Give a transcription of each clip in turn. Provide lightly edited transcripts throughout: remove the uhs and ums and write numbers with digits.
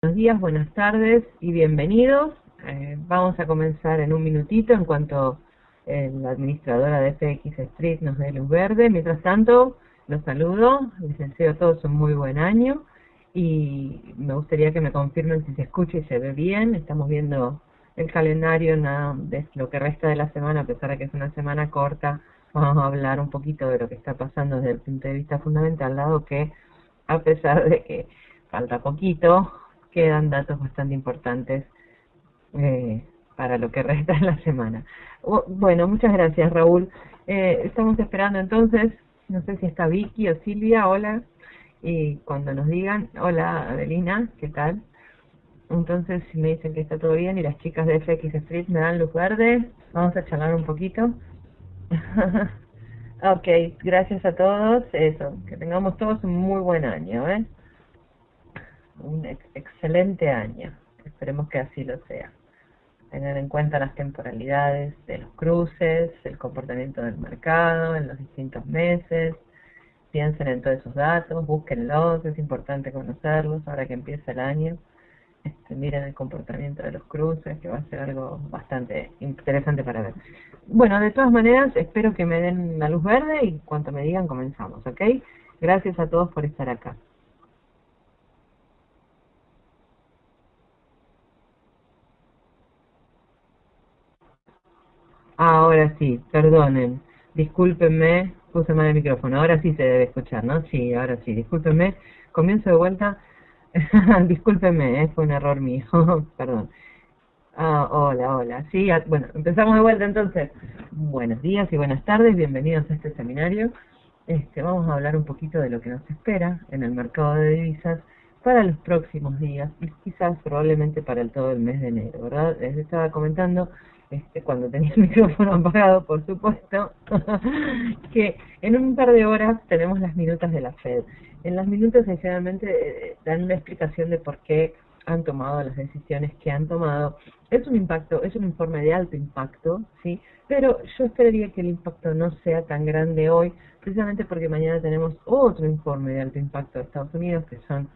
Buenos días, buenas tardes y bienvenidos. Vamos a comenzar en un minutito en cuanto la administradora de FX Street nos dé luz verde. Mientras tanto, los saludo, les deseo a todos un muy buen año y me gustaría que me confirmen si se escucha y se ve bien. Estamos viendo el calendario de lo que resta de la semana, a pesar de que es una semana corta. Vamos a hablar un poquito de lo que está pasando desde el punto de vista fundamental, dado que a pesar de que falta poquito, quedan datos bastante importantes para lo que resta de la semana. Bueno, muchas gracias, Raúl. Estamos esperando entonces, no sé si está Vicky o Silvia, hola, y cuando nos digan, hola Adelina, ¿qué tal? Entonces, si me dicen que está todo bien y las chicas de FX Street me dan luz verde, vamos a charlar un poquito. Ok, gracias a todos, eso, que tengamos todos un muy buen año, un excelente año, esperemos que así lo sea. Tener en cuenta las temporalidades de los cruces, el comportamiento del mercado en los distintos meses, piensen en todos esos datos, búsquenlos, es importante conocerlos ahora que empieza el año. Miren el comportamiento de los cruces, que va a ser algo bastante interesante para ver. Bueno, de todas maneras, espero que me den la luz verde y cuando me digan comenzamos, ¿ok? Gracias a todos por estar acá. Ahora sí, perdonen, discúlpenme, puse mal el micrófono, ahora sí se debe escuchar, ¿no? Sí, ahora sí, discúlpenme, comienzo de vuelta, discúlpenme, fue un error mío, perdón. Hola, hola, sí, bueno, empezamos de vuelta entonces. Buenos días y buenas tardes, bienvenidos a este seminario. Vamos a hablar un poquito de lo que nos espera en el mercado de divisas para los próximos días y quizás probablemente para todo el mes de enero, ¿verdad? Les estaba comentando cuando tenía el micrófono apagado, por supuesto, que en un par de horas tenemos las minutas de la Fed. En las minutas generalmente dan una explicación de por qué han tomado las decisiones que han tomado. Es un impacto, es un informe de alto impacto, ¿sí? Pero yo esperaría que el impacto no sea tan grande hoy, precisamente porque mañana tenemos otro informe de alto impacto de Estados Unidos, que son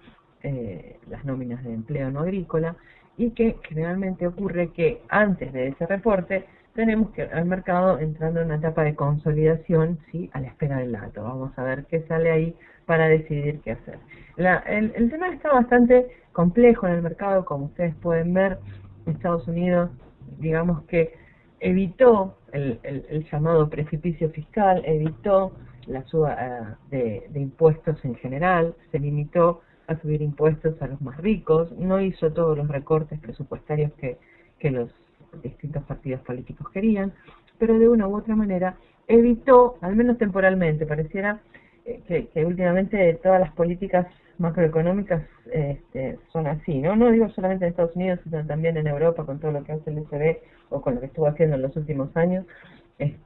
las nóminas de empleo no agrícola, y que generalmente ocurre que antes de ese reporte tenemos que al mercado entrando en una etapa de consolidación, ¿sí? A la espera del dato. Vamos a ver qué sale ahí para decidir qué hacer. El tema está bastante complejo en el mercado, como ustedes pueden ver. Estados Unidos, digamos que evitó el llamado precipicio fiscal, evitó la suba de impuestos en general, se limitó a subir impuestos a los más ricos, no hizo todos los recortes presupuestarios que los distintos partidos políticos querían, pero de una u otra manera evitó, al menos temporalmente, pareciera que últimamente todas las políticas macroeconómicas son así, ¿no? No digo solamente en Estados Unidos, sino también en Europa con todo lo que hace el ECB o con lo que estuvo haciendo en los últimos años.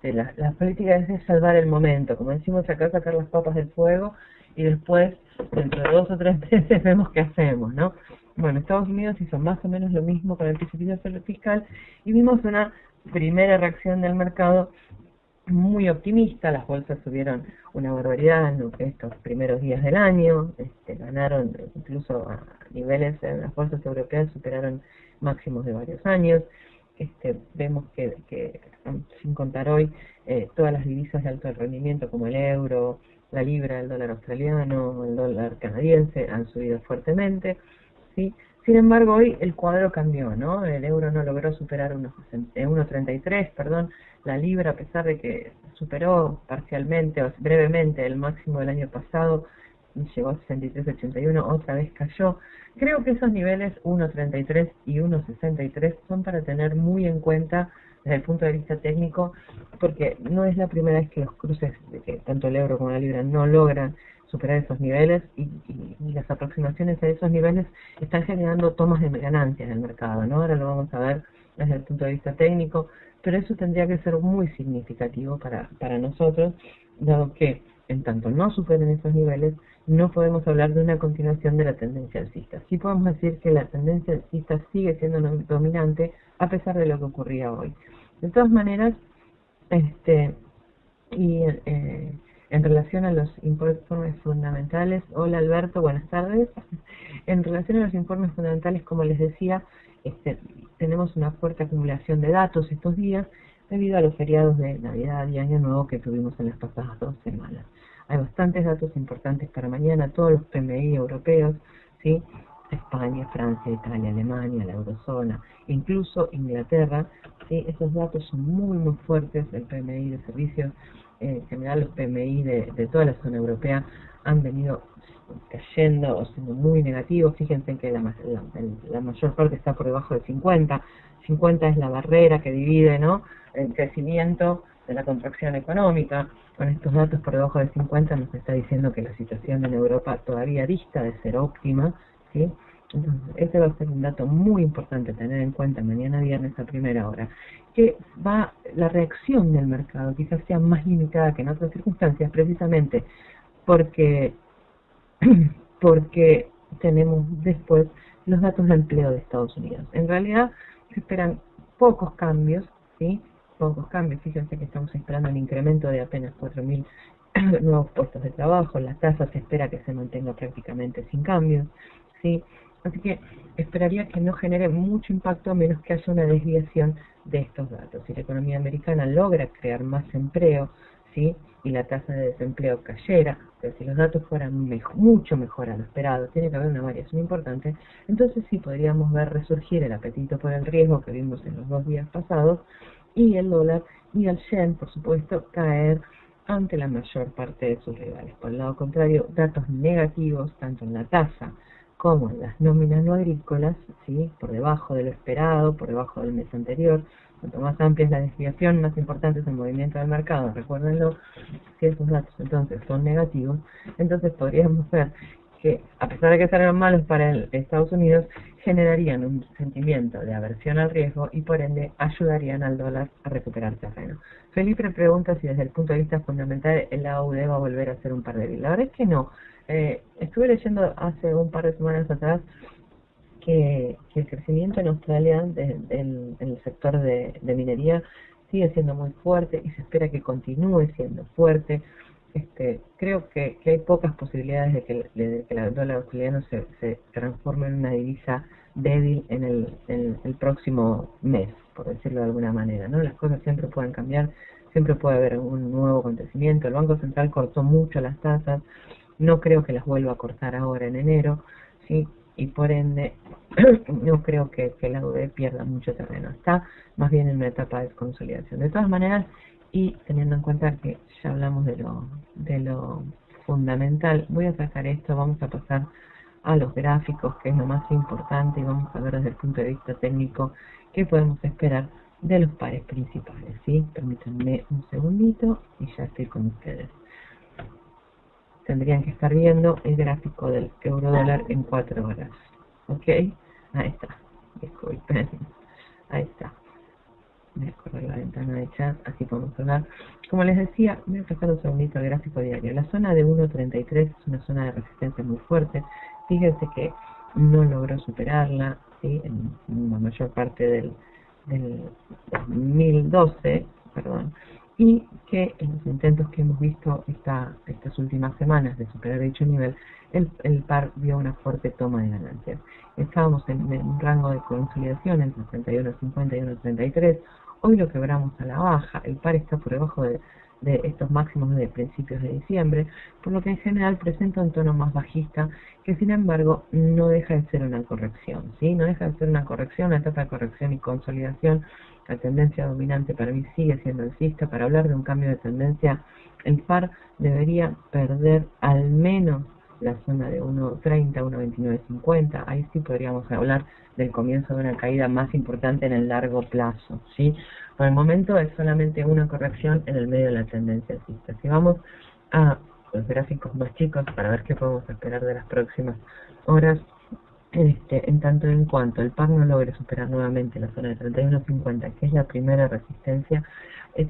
La política es de salvar el momento, como decimos acá, sacar las papas del fuego y después, dentro de 2 o 3 meses, vemos qué hacemos, ¿no? Bueno, Estados Unidos hizo más o menos lo mismo con el precipicio fiscal y vimos una primera reacción del mercado muy optimista. Las bolsas subieron una barbaridad en estos primeros días del año, ganaron incluso a niveles en las bolsas europeas, superaron máximos de varios años. Vemos que sin contar hoy todas las divisas de alto rendimiento como el euro, la libra, el dólar australiano, el dólar canadiense han subido fuertemente, ¿sí? Sin embargo, hoy el cuadro cambió, ¿no? El euro no logró superar 1,33, perdón, la libra, a pesar de que superó parcialmente o brevemente el máximo del año pasado, llegó a 63,81, otra vez cayó. Creo que esos niveles 1,33 y 1,63 son para tener muy en cuenta desde el punto de vista técnico, porque no es la primera vez que los cruces, que tanto el euro como la libra no logran superar esos niveles y las aproximaciones a esos niveles están generando tomas de ganancias en el mercado, ¿no? Ahora lo vamos a ver desde el punto de vista técnico, pero eso tendría que ser muy significativo para nosotros, dado que en tanto no superen esos niveles, no podemos hablar de una continuación de la tendencia alcista. Sí podemos decir que la tendencia alcista sigue siendo dominante a pesar de lo que ocurría hoy. De todas maneras, y En relación a los informes fundamentales, hola Alberto, buenas tardes. En relación a los informes fundamentales, como les decía, tenemos una fuerte acumulación de datos estos días debido a los feriados de Navidad y Año Nuevo que tuvimos en las pasadas 2 semanas. Hay bastantes datos importantes para mañana, todos los PMI europeos, ¿sí? España, Francia, Italia, Alemania, la eurozona, incluso Inglaterra, ¿sí? Esos datos son muy fuertes. El PMI de servicios, en general los PMI de toda la zona europea han venido cayendo o siendo muy negativos. Fíjense que la mayor parte está por debajo de 50. 50 es la barrera que divide, ¿no?, el crecimiento de la contracción económica. Con estos datos por debajo de 50 nos está diciendo que la situación en Europa todavía dista de ser óptima, ¿sí? Entonces, ese va a ser un dato muy importante a tener en cuenta mañana viernes a primera hora, que la reacción del mercado quizás sea más limitada que en otras circunstancias, precisamente porque porque tenemos después los datos de empleo de Estados Unidos. En realidad se esperan pocos cambios, ¿sí? Pocos cambios. Fíjense que estamos esperando un incremento de apenas 4.000 nuevos puestos de trabajo. La tasa se espera que se mantenga prácticamente sin cambios, ¿sí? Así que esperaría que no genere mucho impacto a menos que haya una desviación de estos datos. Si la economía americana logra crear más empleo, ¿sí?, y la tasa de desempleo cayera, pero si los datos fueran mucho mejor a lo esperado, tiene que haber una variación importante, entonces sí podríamos ver resurgir el apetito por el riesgo que vimos en los 2 días pasados, y el dólar y el yen, por supuesto, caer ante la mayor parte de sus rivales. Por el lado contrario, datos negativos, tanto en la tasa como en las nóminas no agrícolas, ¿sí?, por debajo de lo esperado, por debajo del mes anterior. Cuanto más amplia es la desviación, más importante es el movimiento del mercado. Recuérdenlo, si esos datos entonces son negativos, entonces podríamos ver que, a pesar de que salgan malos para Estados Unidos, generarían un sentimiento de aversión al riesgo y por ende ayudarían al dólar a recuperar terreno. Felipe pregunta si desde el punto de vista fundamental el AUD va a volver a ser un par débil. La verdad es que no. Estuve leyendo hace un par de semanas atrás que el crecimiento en Australia en el sector de minería sigue siendo muy fuerte y se espera que continúe siendo fuerte. Creo que hay pocas posibilidades de que el dólar australiano se transforme en una divisa débil en el próximo mes, por decirlo de alguna manera, ¿no? Las cosas siempre pueden cambiar, siempre puede haber un nuevo acontecimiento. El Banco Central cortó mucho las tasas, no creo que las vuelva a cortar ahora en enero, ¿sí? Y por ende no creo que la UD pierda mucho terreno, está más bien en una etapa de consolidación. De todas maneras, y teniendo en cuenta que ya hablamos de lo fundamental, voy a sacar esto, vamos a pasar a los gráficos, que es lo más importante, y vamos a ver desde el punto de vista técnico qué podemos esperar de los pares principales, ¿sí? Permítanme un segundito y ya estoy con ustedes. Tendrían que estar viendo el gráfico del euro dólar en 4 horas. ¿Ok? Ahí está. Disculpen. Ahí está. Voy a correr la ventana de chat, así podemos hablar. Como les decía, voy a sacar un segundito el gráfico diario. La zona de 1.33 es una zona de resistencia muy fuerte. Fíjense que no logró superarla, ¿sí?, en la mayor parte del 2012, perdón, y que en los intentos que hemos visto estas últimas semanas de superar dicho nivel, el par vio una fuerte toma de ganancias. Estábamos en un rango de consolidación entre 31.50 y 1.33, hoy lo quebramos a la baja, el par está por debajo de estos máximos de principios de diciembre, por lo que en general presenta un tono más bajista, que sin embargo no deja de ser una corrección, ¿sí? No deja de ser una corrección, una etapa de corrección y consolidación. La tendencia dominante para mí sigue siendo alcista. Para hablar de un cambio de tendencia, el par debería perder al menos la zona de 1.30, 1.29.50, ahí sí podríamos hablar del comienzo de una caída más importante en el largo plazo, ¿sí? Por el momento es solamente una corrección en el medio de la tendencia alcista. Si vamos a los gráficos más chicos para ver qué podemos esperar de las próximas horas, en tanto en cuanto el par no logre superar nuevamente la zona de 31.50, que es la primera resistencia,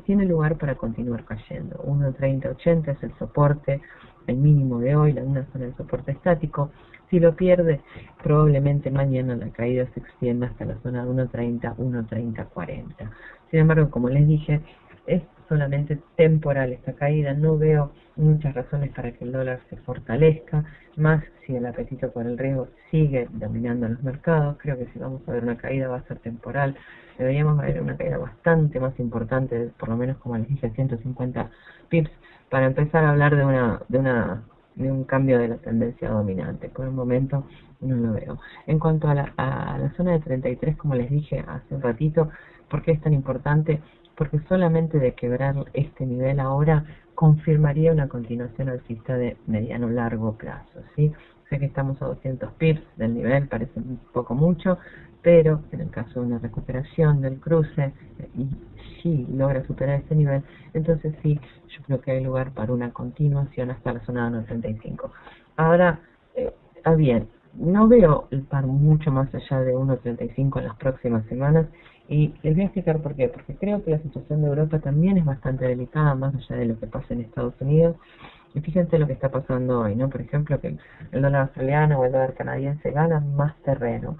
tiene lugar para continuar cayendo. 1.30.80 es el soporte, el mínimo de hoy, una zona de soporte estático. Si lo pierde, probablemente mañana la caída se extienda hasta la zona de 1.30, 1.30.40. Sin embargo, como les dije, es solamente temporal esta caída, no veo muchas razones para que el dólar se fortalezca, más si el apetito por el riesgo sigue dominando los mercados. Creo que si vamos a ver una caída va a ser temporal, deberíamos ver una caída bastante más importante, por lo menos como les dije, 150 pips, para empezar a hablar de un cambio de la tendencia dominante. Por el momento no lo veo. En cuanto a la zona de 33, como les dije hace un ratito, ¿por qué es tan importante? Porque solamente de quebrar este nivel ahora confirmaría una continuación alcista de mediano largo plazo, ¿sí? Sé que estamos a 200 pips del nivel, parece un poco mucho, pero en el caso de una recuperación del cruce, y si logra superar este nivel, entonces sí, yo creo que hay lugar para una continuación hasta la zona de 1.35. Ahora, bien, no veo el par mucho más allá de 1.35 en las próximas semanas, y les voy a explicar por qué. Porque creo que la situación de Europa también es bastante delicada, más allá de lo que pasa en Estados Unidos. Y fíjense lo que está pasando hoy, ¿no? Por ejemplo, que el dólar australiano o el dólar canadiense ganan más terreno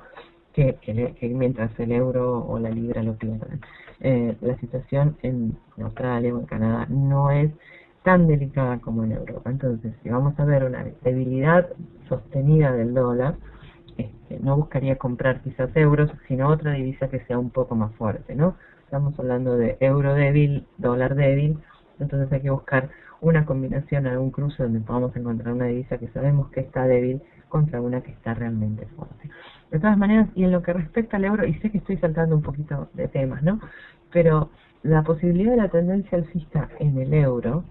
que mientras el euro o la libra lo pierden. La situación en Australia o en Canadá no es tan delicada como en Europa. Entonces, si vamos a ver una debilidad sostenida del dólar, no buscaría comprar quizás euros, sino otra divisa que sea un poco más fuerte, ¿no? Estamos hablando de euro débil, dólar débil, entonces hay que buscar una combinación, algún cruce donde podamos encontrar una divisa que sabemos que está débil contra una que está realmente fuerte. De todas maneras, y en lo que respecta al euro, y sé que estoy saltando un poquito de temas, ¿no? Pero la posibilidad de la tendencia alcista en el euro,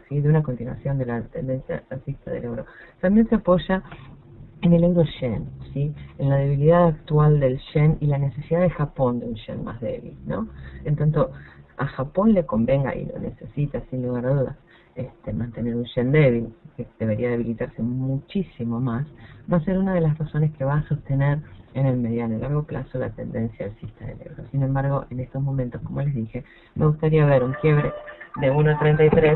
¿sí? De una continuación de la tendencia alcista del euro, también se apoya en el euro-yen, ¿sí? En la debilidad actual del yen y la necesidad de Japón de un yen más débil, ¿no? En tanto a Japón le convenga y lo necesita sin lugar a dudas, mantener un yen débil, que debería debilitarse muchísimo más, va a ser una de las razones que va a sostener en el mediano y largo plazo la tendencia alcista del euro. Sin embargo, en estos momentos, como les dije, me gustaría ver un quiebre de 1.33.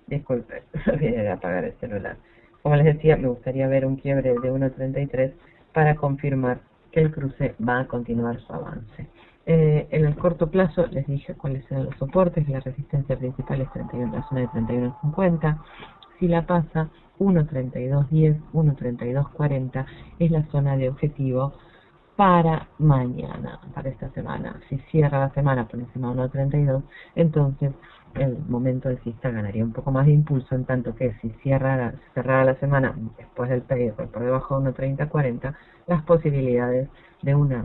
Disculpen, olvidé de apagar el celular. Como les decía, me gustaría ver un quiebre de 1.33 para confirmar que el cruce va a continuar su avance. En el corto plazo les dije cuáles eran los soportes. La resistencia principal es 31, la zona de 31.50. Si la pasa, 1.3210, 1.3240 es la zona de objetivo para mañana, para esta semana. Si cierra la semana por encima de 1.32, entonces el momento alcista ganaría un poco más de impulso, en tanto que si cerrara la semana después del payroll por debajo de 1.3040, las posibilidades de una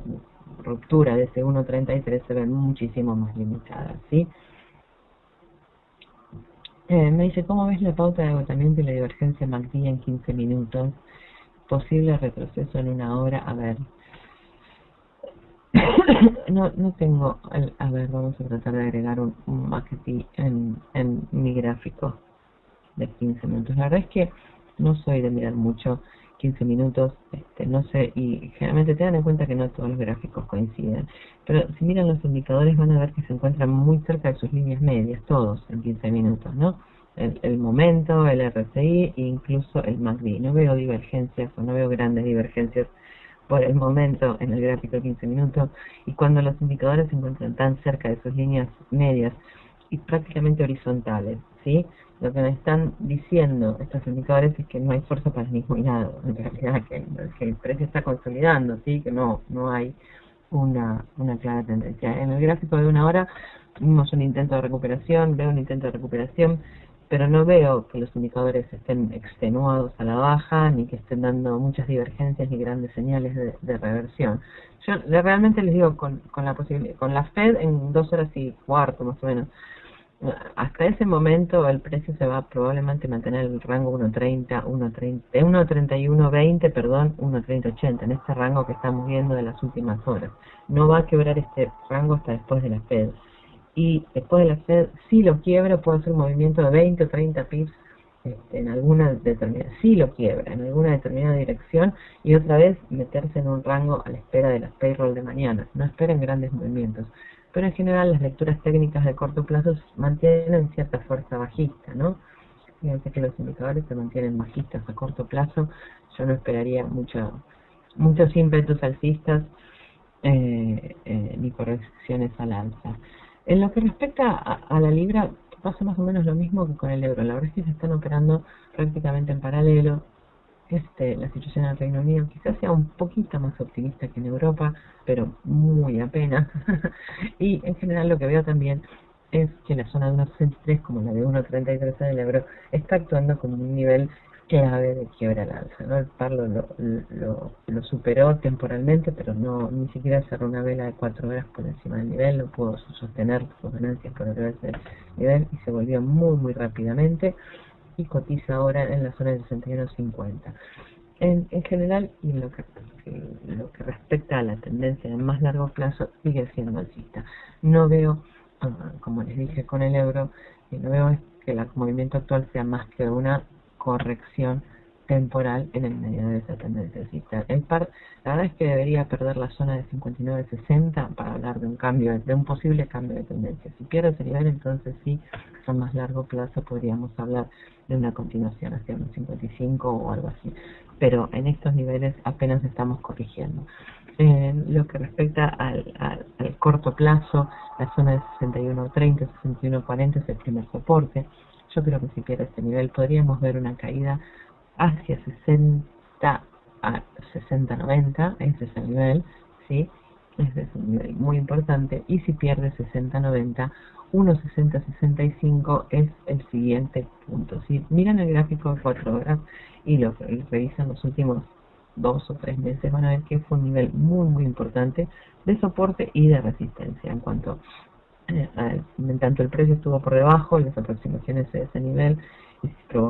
ruptura de ese 1.33 se ven muchísimo más limitadas, ¿sí? Me dice, ¿cómo ves la pauta de agotamiento y la divergencia MACD en 15 minutos? Posible retroceso en una hora. A ver, no tengo, a ver, vamos a tratar de agregar un MACD en mi gráfico de 15 minutos. La verdad es que no soy de mirar mucho 15 minutos, no sé, y generalmente tengan en cuenta que no todos los gráficos coinciden, pero si miran los indicadores van a ver que se encuentran muy cerca de sus líneas medias, todos en 15 minutos, ¿no? El momento, el RSI e incluso el MACD. No veo divergencias o no veo grandes divergencias por el momento en el gráfico de 15 minutos, y cuando los indicadores se encuentran tan cerca de sus líneas medias y prácticamente horizontales, ¿sí? Lo que me están diciendo estos indicadores es que no hay fuerza para ningún lado, en realidad que el precio está consolidando, ¿sí? Que no hay una clara tendencia. En el gráfico de una hora vimos un intento de recuperación, veo un intento de recuperación, pero no veo que los indicadores estén extenuados a la baja, ni que estén dando muchas divergencias ni grandes señales de reversión. Yo realmente les digo, con la Fed en 2 horas y cuarto más o menos, hasta ese momento el precio se va probablemente mantener en el rango 1.30, 1.31.20, perdón, 1.30.80, en este rango que estamos viendo de las últimas horas. No va a quebrar este rango hasta después de la Fed. Y después de la Fed, si lo quiebra, puede hacer un movimiento de 20 o 30 pips en alguna determinada, si lo quiebra, en alguna determinada dirección, y otra vez meterse en un rango a la espera de las payroll de mañana. No esperen grandes movimientos, pero en general las lecturas técnicas de corto plazo mantienen cierta fuerza bajista, ¿no? Fíjense que los indicadores se mantienen bajistas a corto plazo. Yo no esperaría muchos ímpetus alcistas ni correcciones al alza. En lo que respecta a la libra, pasa más o menos lo mismo que con el euro. La verdad es que se están operando prácticamente en paralelo. La situación en el Reino Unido quizás sea un poquito más optimista que en Europa, pero muy apenas. Y en general lo que veo también es que la zona de 1,63, como la de 1,33 en el euro, está actuando como un nivel clave de quiebra al alza, ¿no? El par lo superó temporalmente, pero no ni siquiera cerró una vela de 4 horas por encima del nivel, no pudo sostener sus ganancias por detrás del nivel y se volvió muy rápidamente y cotiza ahora en la zona de 61.50. En general, y lo que respecta a la tendencia de más largo plazo, sigue siendo alcista. No veo, como les dije con el euro, no veo es que el movimiento actual sea más que una corrección temporal en el medio de esa tendencia alcista. El par, la verdad es que debería perder la zona de 59.60 para hablar de un cambio, de un posible cambio de tendencia. Si pierde ese nivel, entonces sí, a más largo plazo podríamos hablar de una continuación hacia un 55 o algo así. Pero en estos niveles apenas estamos corrigiendo. En lo que respecta al corto plazo, la zona de 61.30, 61.40 es el primer soporte. Yo creo que si pierde este nivel podríamos ver una caída hacia 60 a 60.90, ese es el nivel, ¿sí? Ese es un nivel muy importante. Y si pierde 60.90, 1.60-65 es el siguiente punto. Si miran el gráfico de 4 horas y lo revisan los últimos 2 o 3 meses, van a ver que fue un nivel muy importante de soporte y de resistencia. En tanto el precio estuvo por debajo, las aproximaciones de ese nivel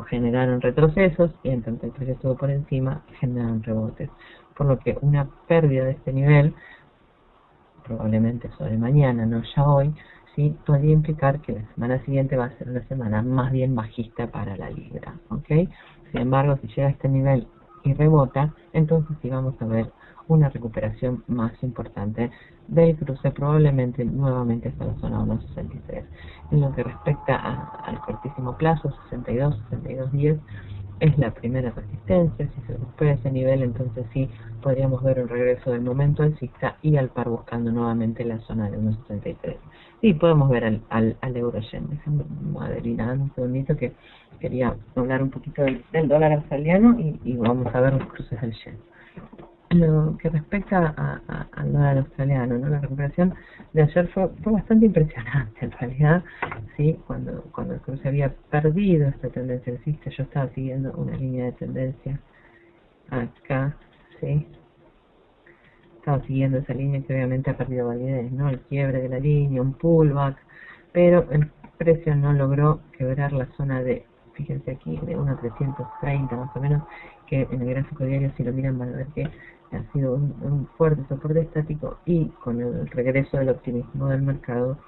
generaron retrocesos, y en tanto el precio estuvo por encima, generaron rebotes. Por lo que una pérdida de este nivel, probablemente sobre mañana, no ya hoy, ¿sí? Podría implicar que la semana siguiente va a ser una semana más bien bajista para la libra, ¿ok? Sin embargo, si llega a este nivel y rebota, entonces sí vamos a ver una recuperación más importante del cruce, probablemente nuevamente hasta la zona 1.63. En lo que respecta al cortísimo plazo, 62-62.10 es la primera resistencia. Si se recupera ese nivel, entonces sí podríamos ver un regreso del momento alcista y al par buscando nuevamente la zona de 1.73. Sí, podemos ver al euro-yen. Déjenme Madelina, un segundito que quería hablar un poquito del dólar australiano y vamos a ver los cruces del yen. Lo que respecta al dólar australiano, ¿no? La recuperación de ayer fue bastante impresionante en realidad, ¿sí? Cuando el cruce había perdido esta tendencia alcista, yo estaba siguiendo una línea de tendencia acá, ¿sí? Estaba siguiendo esa línea que obviamente ha perdido validez, ¿no? El quiebre de la línea, un pullback, pero el precio no logró quebrar la zona de, fíjense aquí, de 1.330 más o menos, que en el gráfico diario, si lo miran, van a ver que ha sido un fuerte soporte estático, y con el regreso del optimismo del mercado,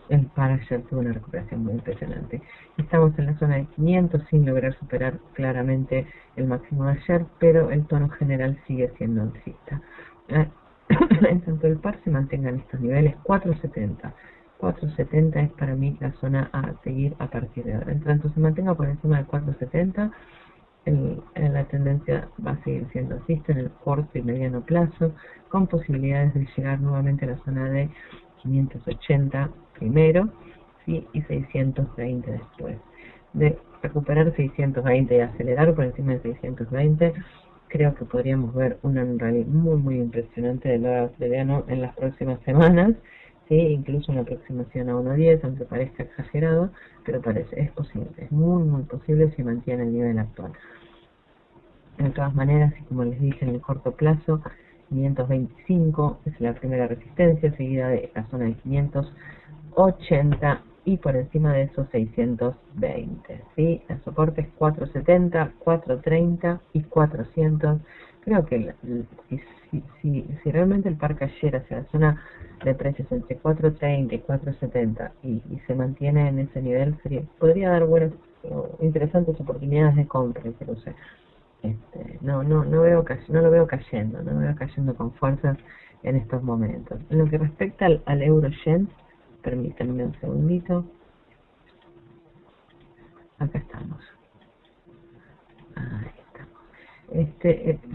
el par ayer tuvo una recuperación muy impresionante. Estamos en la zona de 500 sin lograr superar claramente el máximo de ayer, pero el tono general sigue siendo alcista. En tanto el par se mantenga en estos niveles, 4.70. 4.70 es para mí la zona a seguir a partir de ahora. En tanto se mantenga por encima de 4.70, la tendencia va a seguir siendo alcista en el corto y mediano plazo, con posibilidades de llegar nuevamente a la zona de 580 primero, ¿sí? Y 620 después. De recuperar 620 y acelerar por encima de 620, creo que podríamos ver una rally muy impresionante del dólar australiano en las próximas semanas, ¿sí? Incluso una aproximación a 1.10, aunque parezca exagerado, pero es posible, es muy posible si mantiene el nivel actual. De todas maneras, y como les dije, en el corto plazo, 525 es la primera resistencia, seguida de la zona de 580, y por encima de eso 620, ¿sí? El soporte es 470, 430 y 400. Creo que si realmente el par cayera hacia la zona de precios entre 430 y 470 y se mantiene en ese nivel, podría dar buenas, interesantes oportunidades de compra, incluso. No lo veo cayendo con fuerzas en estos momentos. En lo que respecta al euro-yen, permítanme un segundito. Acá estamos. Ahí estamos.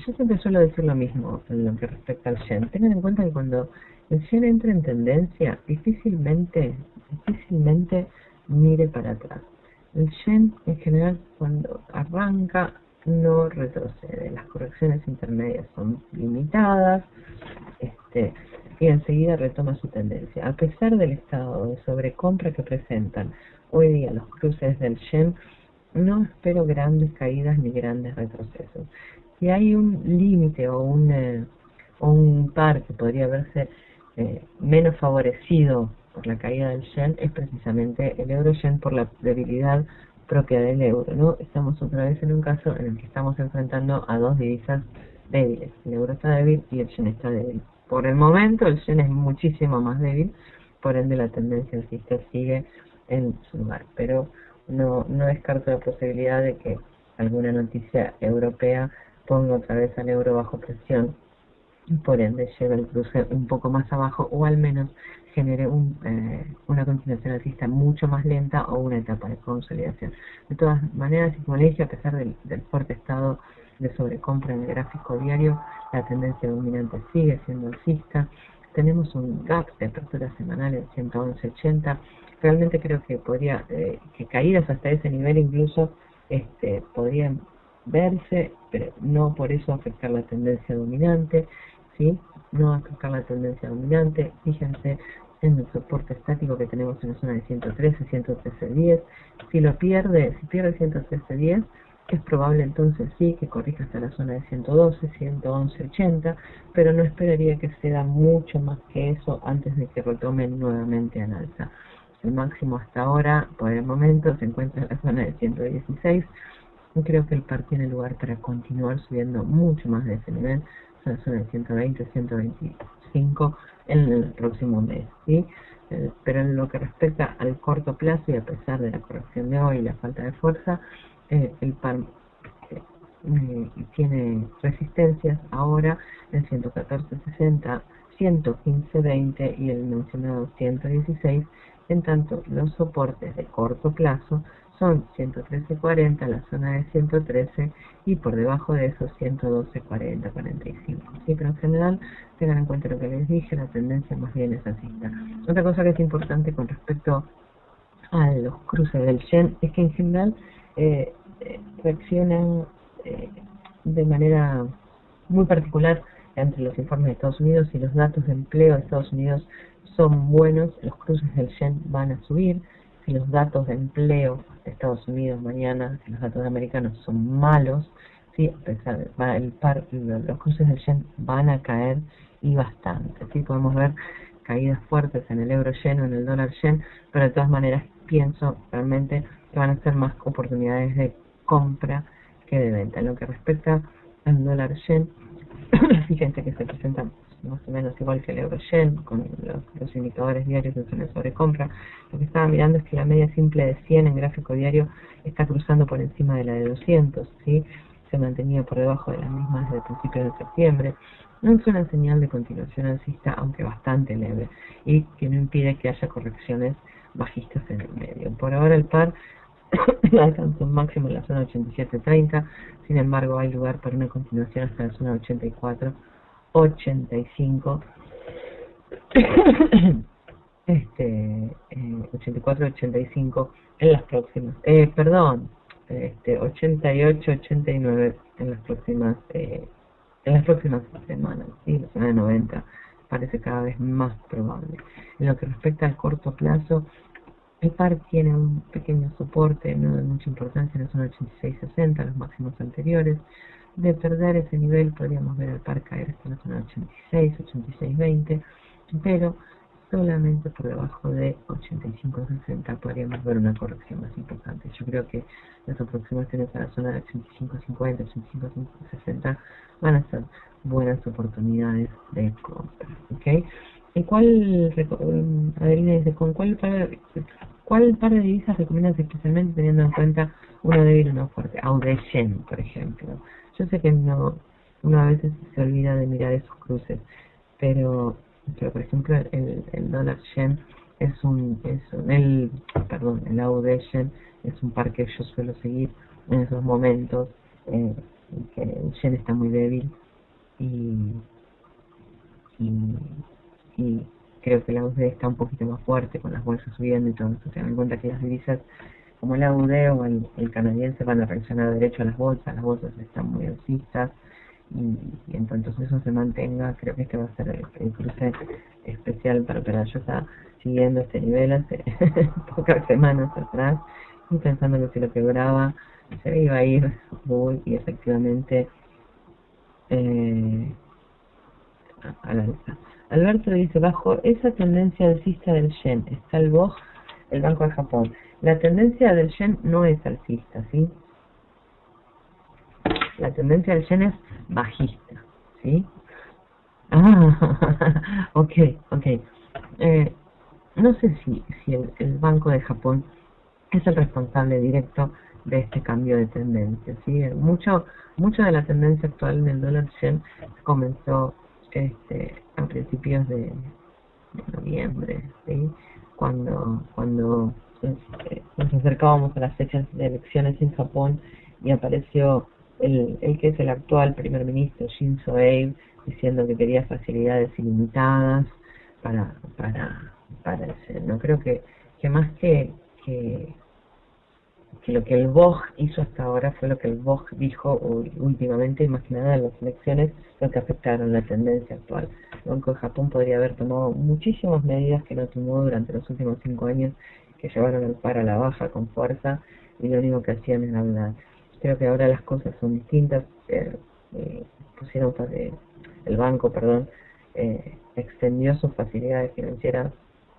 Yo siempre suelo decir lo mismo en lo que respecta al yen. Tengan en cuenta que cuando el yen entra en tendencia, difícilmente mire para atrás. El yen en general cuando arranca no retrocede. Las correcciones intermedias son limitadas, y enseguida retoma su tendencia. A pesar del estado de sobrecompra que presentan hoy día los cruces del yen, no espero grandes caídas ni grandes retrocesos. Si hay un límite o un par que podría verse menos favorecido por la caída del yen, es precisamente el euro-yen por la debilidad propia del euro, ¿no? Estamos otra vez en un caso en el que estamos enfrentando a dos divisas débiles. El euro está débil y el yen está débil. Por el momento el yen es muchísimo más débil, por ende la tendencia alcista sigue en su lugar, pero no descarto la posibilidad de que alguna noticia europea ponga otra vez al euro bajo presión y por ende lleve el cruce un poco más abajo o al menos genere una continuación alcista mucho más lenta o una etapa de consolidación. De todas maneras, y como le dije, a pesar del fuerte estado de sobrecompra en el gráfico diario, la tendencia dominante sigue siendo alcista. Tenemos un gap de apertura semanal en 111.80. Realmente creo que que caídas hasta ese nivel incluso podrían verse, pero no por eso afectar la tendencia dominante, ¿sí? No afectar la tendencia dominante. Fíjense en el soporte estático que tenemos en la zona de 113, 113.10. Si pierde 113.10, es probable entonces sí que corrija hasta la zona de 112, 111.80, pero no esperaría que sea mucho más que eso antes de que retomen nuevamente al alza. El máximo hasta ahora, por el momento, se encuentra en la zona de 116. Creo que el par tiene lugar para continuar subiendo mucho más de ese nivel, la zona de 120, 125 en el próximo mes, ¿sí? Pero en lo que respecta al corto plazo y a pesar de la corrección de hoy y la falta de fuerza, el par tiene resistencias ahora en 114.60, 115.20 y el mencionado 116, en tanto los soportes de corto plazo son 113.40, la zona de 113 y por debajo de eso 112.40, 45. Sí, pero en general tengan en cuenta lo que les dije, la tendencia más bien es alcista. Otra cosa que es importante con respecto a los cruces del yen es que en general reaccionan de manera muy particular entre los informes de Estados Unidos. Si los datos de empleo de Estados Unidos son buenos, los cruces del yen van a subir. Si los datos de empleo de Estados Unidos mañana, si los datos americanos son malos, sí, a pesar de los cruces del yen van a caer y bastante. ¿Sí? Podemos ver caídas fuertes en el euro yen o en el dólar yen, pero de todas maneras pienso realmente que van a ser más oportunidades de compra que de venta. En lo que respecta al dólar yen, fíjense que se presentan más o menos igual que el euro yen, con los indicadores diarios de zona de sobrecompra. Lo que estaba mirando es que la media simple de 100 en gráfico diario está cruzando por encima de la de 200, ¿sí? Se ha mantenido por debajo de las mismas desde el principio de septiembre. No es una señal de continuación alcista, aunque bastante leve, y que no impide que haya correcciones bajistas en el medio. Por ahora el par alcanzó un máximo en la zona 87.30, sin embargo hay lugar para una continuación hasta la zona 84, 85, 84, 85 en las próximas, 88, 89 en las próximas semanas, ¿sí? La zona de 90 parece cada vez más probable. En lo que respecta al corto plazo, el par tiene un pequeño soporte, no de mucha importancia, en la zona 86.60, los máximos anteriores. De perder ese nivel podríamos ver al par caer hasta la zona 86, 86.20, pero solamente por debajo de 85.60 podríamos ver una corrección más importante. Yo creo que las aproximaciones a la zona de 85.50, 85.60 van a ser buenas oportunidades de compra, ¿ok? ¿Y Adelina dice, cuál par de divisas recomiendas especialmente teniendo en cuenta una débil y una fuerte? AUD Yen, por ejemplo. Yo sé que uno a veces se olvida de mirar esos cruces, pero por ejemplo el dólar yen el AUD Yen es un par que yo suelo seguir en esos momentos, que yen está muy débil y, y, y creo que la USD está un poquito más fuerte con las bolsas subiendo y todo eso. Ten en cuenta que las divisas como el AUD o el canadiense van a reaccionar derecho a las bolsas están muy alcistas y en tanto eso se mantenga, creo que este va a ser el cruce especial para operar. Yo estaba siguiendo este nivel hace pocas semanas atrás y pensando que si lo quebraba se iba a ir y efectivamente eh, a la alza. Alberto dice, bajo esa tendencia alcista del yen está el BOJ, el Banco de Japón. La tendencia del yen no es alcista, ¿sí? La tendencia del yen es bajista, ¿sí? Ah, ok. No sé si el Banco de Japón es el responsable directo de este cambio de tendencia, ¿sí? Mucho de la tendencia actual en el dólar yen comenzó a principios de noviembre, ¿sí? Cuando nos acercábamos a las fechas de elecciones en Japón y apareció el que es el actual primer ministro Shinzo Abe diciendo que quería facilidades ilimitadas para el no creo que más que lo que el BOJ hizo hasta ahora fue lo que el BOJ dijo últimamente, y más que nada en las elecciones, lo que afectaron la tendencia actual. El Banco de Japón podría haber tomado muchísimas medidas que no tomó durante los últimos 5 años, que llevaron al par a la baja con fuerza, y lo único que hacían era hablar. Creo que ahora las cosas son distintas. Pusieron el banco, perdón, extendió sus facilidades financieras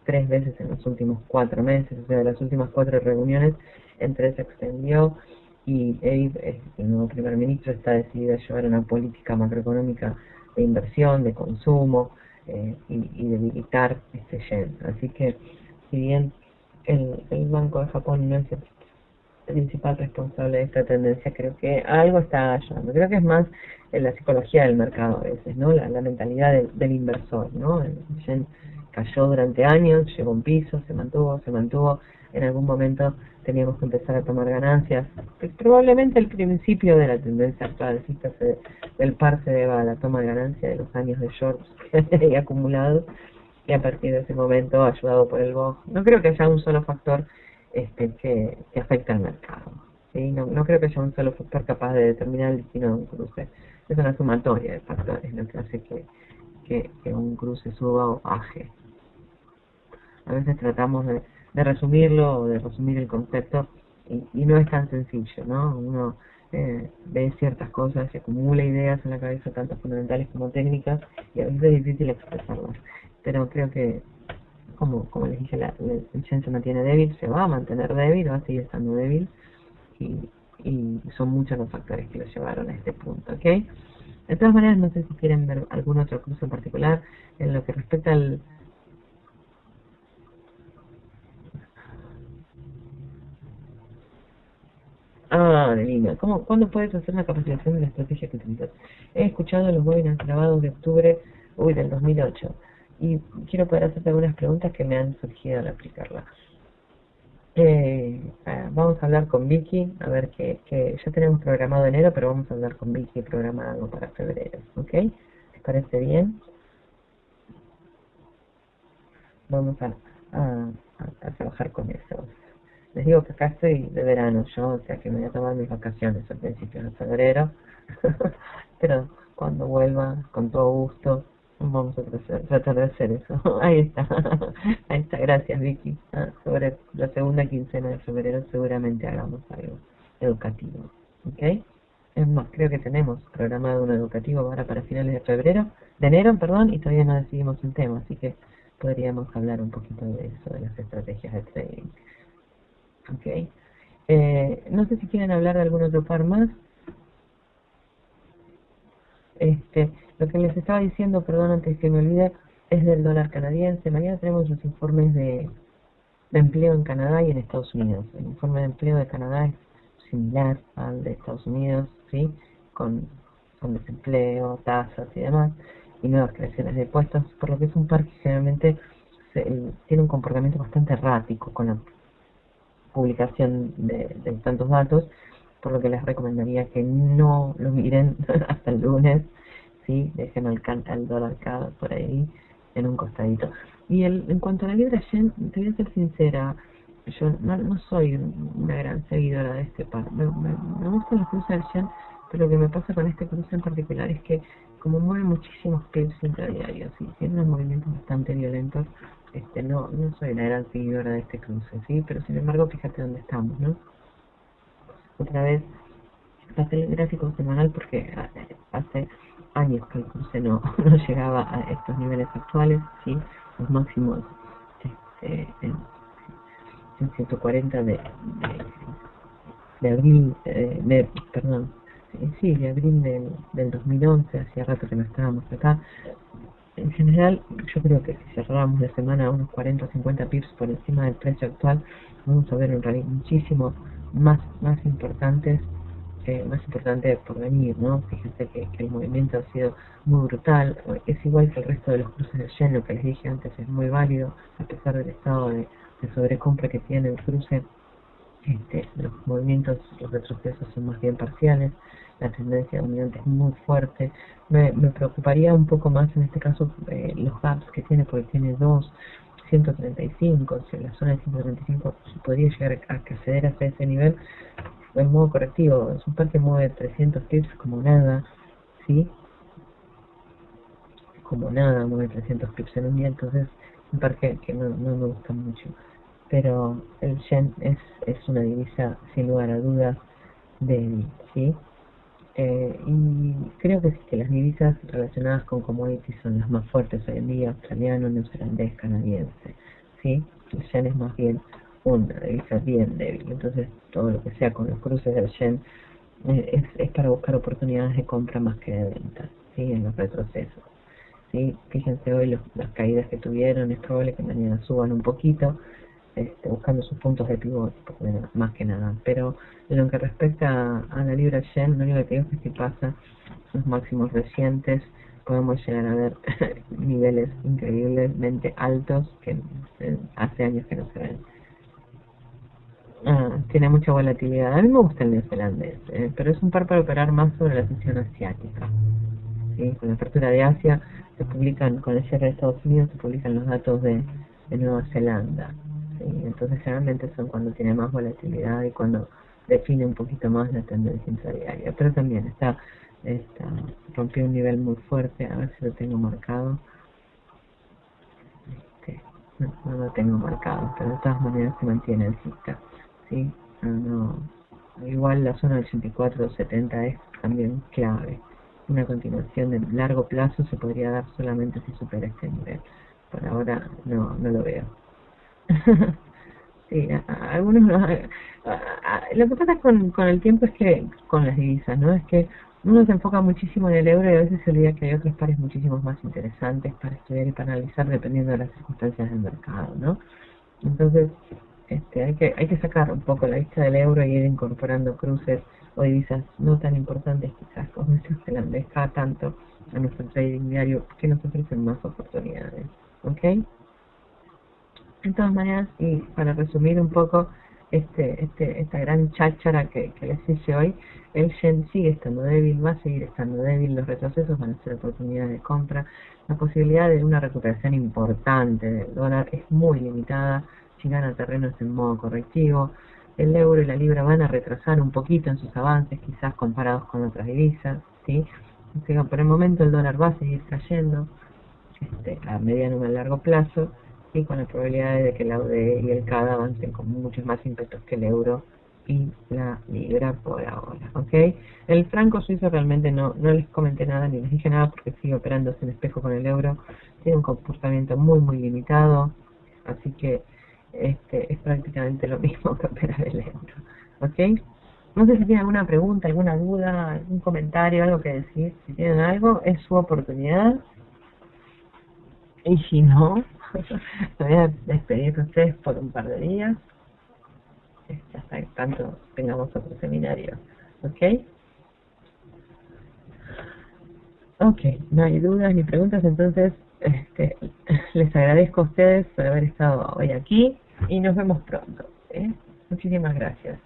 3 veces en los últimos 4 meses, o sea, de las últimas 4 reuniones, en 3 se extendió y Abe, el nuevo primer ministro, está decidido a llevar una política macroeconómica de inversión, de consumo y debilitar este yen. Así que, si bien el Banco de Japón no es el principal responsable de esta tendencia, creo que algo está ayudando. Creo que es más en la psicología del mercado a veces, ¿no? La mentalidad del inversor, ¿no? El yen cayó durante años, llegó a un piso, se mantuvo. En algún momento teníamos que empezar a tomar ganancias. Probablemente el principio de la tendencia actual del par se deba a la toma de ganancias de los años de shorts que había acumulado, y a partir de ese momento, ayudado por el BOJ, no creo que haya un solo factor que afecta al mercado, ¿sí? No creo que haya un solo factor capaz de determinar el destino de un cruce. Es una sumatoria de factores lo que hace que un cruce suba o baje. A veces tratamos de resumirlo o de resumir el concepto y no es tan sencillo, ¿no? Uno ve ciertas cosas y acumula ideas en la cabeza, tanto fundamentales como técnicas, y a veces es difícil expresarlas. Pero creo que, como les dije, el yen se mantiene débil, se va a mantener débil, va a seguir estando débil, y son muchos los factores que lo llevaron a este punto, ¿ok? De todas maneras, no sé si quieren ver algún otro cruce en particular. En lo que respecta al... de línea. ¿Cuándo puedes hacer una capacitación de la estrategia que utilizas? He escuchado los webinars grabados de octubre del 2008 y quiero poder hacerte algunas preguntas que me han surgido al aplicarla. Vamos a hablar con Vicky, a ver que ya tenemos programado enero, pero vamos a hablar con Vicky programado para febrero, ¿ok? ¿Te parece bien? Vamos a trabajar con eso. Les digo que acá estoy de verano yo, o sea que me voy a tomar mis vacaciones a principios de febrero, pero cuando vuelva, con todo gusto, vamos a tratar de hacer eso. Ahí está, gracias Vicky. Sobre la segunda quincena de febrero seguramente hagamos algo educativo, ¿ok? Es más, creo que tenemos programado un educativo ahora para finales de enero, perdón, y todavía no decidimos un tema, así que podríamos hablar un poquito de eso, de las estrategias de trading. Ok. No sé si quieren hablar de algún otro par más. Lo que les estaba diciendo, perdón, antes que me olvide, es del dólar canadiense. Mañana tenemos los informes de empleo en Canadá y en Estados Unidos. El informe de empleo de Canadá es similar al de Estados Unidos, ¿sí? Con desempleo, tasas y demás, y nuevas creaciones de puestos, por lo que es un par que generalmente tiene un comportamiento bastante errático con la publicación de tantos datos, por lo que les recomendaría que no lo miren hasta el lunes, ¿sí? Dejen al dólar CAD por ahí en un costadito. Y en cuanto a la libra yen, te voy a ser sincera, yo no soy una gran seguidora de este par. Me gustan los cruces del yen, pero lo que me pasa con este cruce en particular es que como mueve muchísimos pips intradiarios y tiene unos movimientos bastante violentos, no soy una gran seguidora de este cruce, ¿sí? Pero sin embargo, fíjate dónde estamos, ¿no? Otra vez, pasé el gráfico semanal porque hace años que el cruce no llegaba a estos niveles actuales, ¿sí? Los máximos en 140 de abril, perdón, sí, de abril del 2011, hacía rato que no estábamos acá. En general, yo creo que si cerramos la semana a unos 40 o 50 pips por encima del precio actual, vamos a ver un rally muchísimo más importante por venir, ¿no? Fíjense que el movimiento ha sido muy brutal, es igual que el resto de los cruces del yen, lo que les dije antes es muy válido, a pesar del estado de sobrecompra que tiene el cruce. Los movimientos, los retrocesos son más bien parciales, la tendencia dominante es muy fuerte. Me preocuparía un poco más en este caso los gaps que tiene, porque tiene 135, si la zona de 135 si podría llegar a acceder hasta ese nivel en modo correctivo. Es un par que mueve 300 pips como nada, ¿sí? Como nada, mueve 300 pips en un día, entonces un par que no me gusta mucho. Pero el yen es una divisa sin lugar a dudas débil, ¿sí? Y creo que sí, que las divisas relacionadas con commodities son las más fuertes hoy en día: australiano, neozelandés, canadiense, ¿sí? El yen es más bien una divisa bien débil, entonces todo lo que sea con los cruces del yen es para buscar oportunidades de compra más que de venta, ¿sí? En los retrocesos, ¿sí? Fíjense hoy las caídas que tuvieron, es probable que mañana suban un poquito, buscando sus puntos de pivote, más que nada. Pero en lo que respecta a la libra yen, lo único que te digo es que si pasa sus máximos recientes, podemos llegar a ver niveles increíblemente altos que hace años que no se ven. Tiene mucha volatilidad. A mí me gusta el neozelandés, pero es un par para operar más sobre la sesión asiática, ¿sí? Con la apertura de Asia se publican, con el cierre de Estados Unidos se publican los datos de Nueva Zelanda, ¿sí? Entonces generalmente son cuando tiene más volatilidad y cuando define un poquito más la tendencia intradiaria, pero también rompió un nivel muy fuerte. A ver si lo tengo marcado. No lo tengo marcado, pero de todas maneras se mantiene alcista, ¿sí? Igual la zona del 84-70 es también clave. Una continuación de largo plazo se podría dar solamente si supera este nivel. Por ahora no lo veo. Sí, algunos lo que pasa con el tiempo es que con las divisas, ¿no? Es que uno se enfoca muchísimo en el euro y a veces se olvida que hay otros pares muchísimos más interesantes para estudiar y para analizar dependiendo de las circunstancias del mercado, ¿no? Entonces, hay que sacar un poco la vista del euro y ir incorporando cruces o divisas no tan importantes, quizás como el neozelandés, cada tanto a nuestro trading diario, que nos ofrecen más oportunidades, ¿ok? De todas maneras, y para resumir un poco esta gran cháchara que les hice hoy, el yen sigue estando débil, va a seguir estando débil, los retrocesos van a ser oportunidades de compra, la posibilidad de una recuperación importante del dólar es muy limitada si gana terrenos en modo correctivo. El euro y la libra van a retrasar un poquito en sus avances, quizás comparados con otras divisas, ¿sí? O sea, por el momento el dólar va a seguir cayendo a mediano o a largo plazo, y con las probabilidades de que la UDE y el CAD avancen con muchos más ímpetus que el euro y la libra por ahora, ¿ok? El franco suizo realmente no les comenté nada ni les dije nada porque sigue operándose en espejo con el euro, tiene un comportamiento muy limitado, así que es prácticamente lo mismo que operar el euro, ¿ok? No sé si tienen alguna pregunta, alguna duda, algún comentario, algo que decir. Si tienen algo, es su oportunidad. Y si no, me voy a despedir de ustedes por un par de días, hasta que tanto tengamos otro seminario, ¿ok? Ok, no hay dudas ni preguntas, entonces les agradezco a ustedes por haber estado hoy aquí y nos vemos pronto, ¿eh? Muchísimas gracias.